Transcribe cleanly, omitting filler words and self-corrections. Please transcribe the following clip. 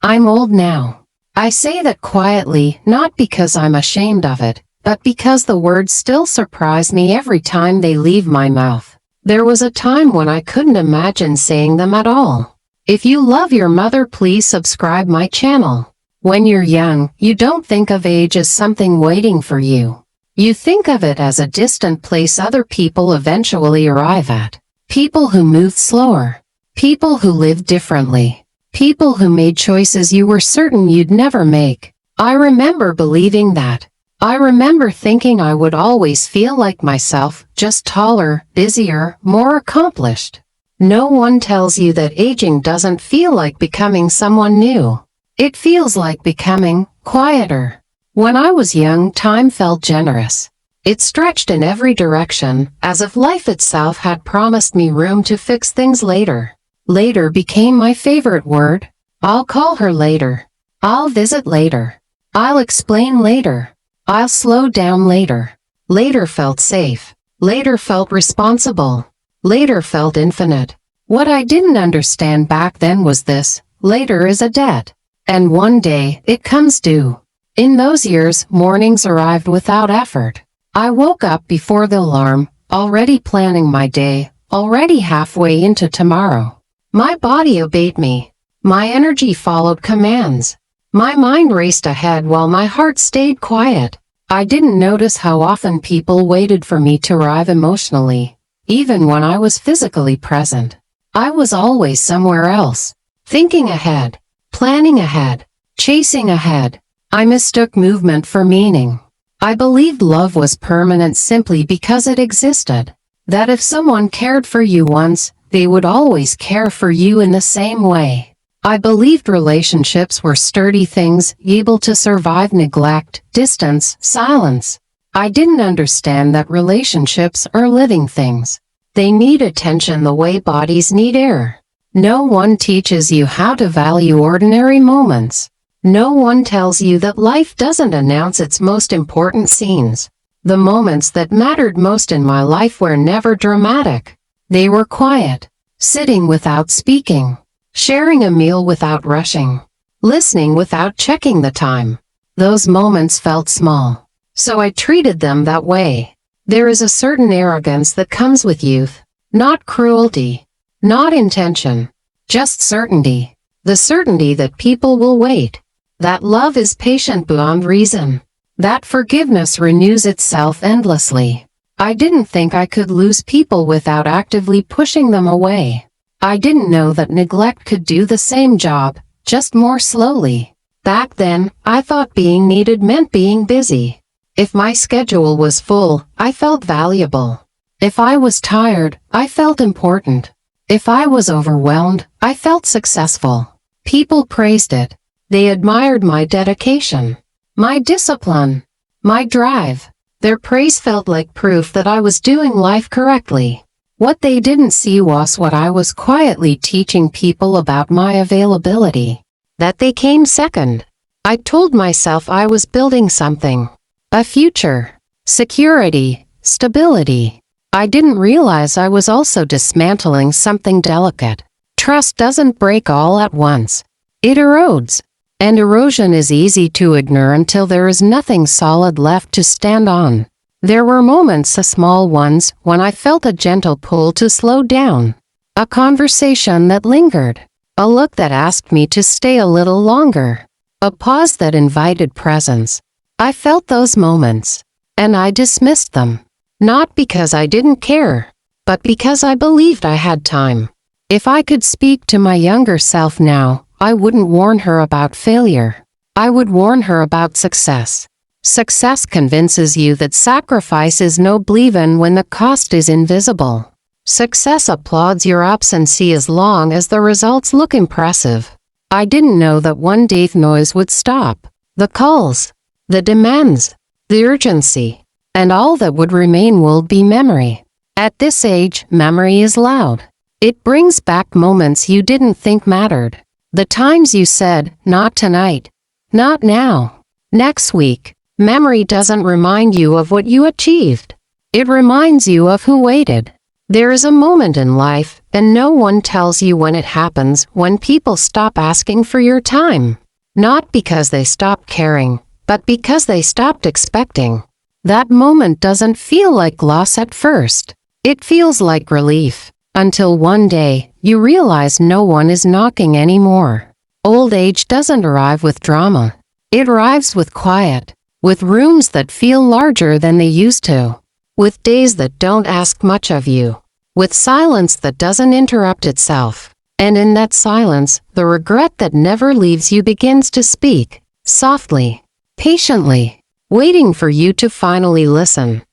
I'm old now. I say that quietly, not because I'm ashamed of it, but because the words still surprise me every time they leave my mouth. There was a time when I couldn't imagine saying them at all. If you love your mother, please subscribe my channel. When you're young, you don't think of age as something waiting for you. You think of it as a distant place other people eventually arrive at. People who moved slower. People who lived differently. People who made choices you were certain you'd never make. I remember believing that. I remember thinking I would always feel like myself, just taller, busier, more accomplished. No one tells you that aging doesn't feel like becoming someone new. It feels like becoming quieter. When I was young, time felt generous. It stretched in every direction, as if life itself had promised me room to fix things later. Later became my favorite word. I'll call her later. I'll visit later. I'll explain later. I'll slow down later. Later felt safe. Later felt responsible. Later felt infinite. What I didn't understand back then was this: later is a debt. And one day, it comes due. In those years, mornings arrived without effort. I woke up before the alarm, already planning my day, already halfway into tomorrow. My body obeyed me. My energy followed commands. My mind raced ahead while my heart stayed quiet. I didn't notice how often people waited for me to arrive emotionally. Even when I was physically present, I was always somewhere else. Thinking ahead. Planning ahead. Chasing ahead. I mistook movement for meaning. I believed love was permanent simply because it existed. That if someone cared for you once, they would always care for you in the same way. I believed relationships were sturdy things, able to survive neglect, distance, silence. I didn't understand that relationships are living things. They need attention the way bodies need air. No one teaches you how to value ordinary moments. No one tells you that life doesn't announce its most important scenes. The moments that mattered most in my life were never dramatic. They were quiet, sitting without speaking, sharing a meal without rushing, listening without checking the time. Those moments felt small, so I treated them that way. There is a certain arrogance that comes with youth, not cruelty, not intention, just certainty. The certainty that people will wait, that love is patient beyond reason, that forgiveness renews itself endlessly. I didn't think I could lose people without actively pushing them away. I didn't know that neglect could do the same job, just more slowly. Back then, I thought being needed meant being busy. If my schedule was full, I felt valuable. If I was tired, I felt important. If I was overwhelmed, I felt successful. People praised it. They admired my dedication, my discipline, my drive. Their praise felt like proof that I was doing life correctly. What they didn't see was what I was quietly teaching people about my availability. That they came second. I told myself I was building something. A future. Security. Stability. I didn't realize I was also dismantling something delicate. Trust doesn't break all at once. It erodes. And erosion is easy to ignore until there is nothing solid left to stand on. There were moments, small ones, when I felt a gentle pull to slow down. A conversation that lingered. A look that asked me to stay a little longer. A pause that invited presence. I felt those moments. And I dismissed them. Not because I didn't care, but because I believed I had time. If I could speak to my younger self now, I wouldn't warn her about failure. I would warn her about success. Success convinces you that sacrifice is noble even when the cost is invisible. Success applauds your absence as long as the results look impressive. I didn't know that one day the noise would stop. The calls, the demands, the urgency, and all that would remain will be memory. At this age, memory is loud. It brings back moments you didn't think mattered. The times you said, not tonight, not now, next week. Memory doesn't remind you of what you achieved. It reminds you of who waited. There is a moment in life, And no one tells you when it happens, when people stop asking for your time. Not because they stop caring, but because they stopped expecting. That moment doesn't feel like loss at first. It feels like relief. Until one day, you realize no one is knocking anymore. Old age doesn't arrive with drama. It arrives with quiet, with rooms that feel larger than they used to, with days that don't ask much of you, with silence that doesn't interrupt itself. And in that silence, the regret that never leaves you begins to speak, softly, patiently, waiting for you to finally listen.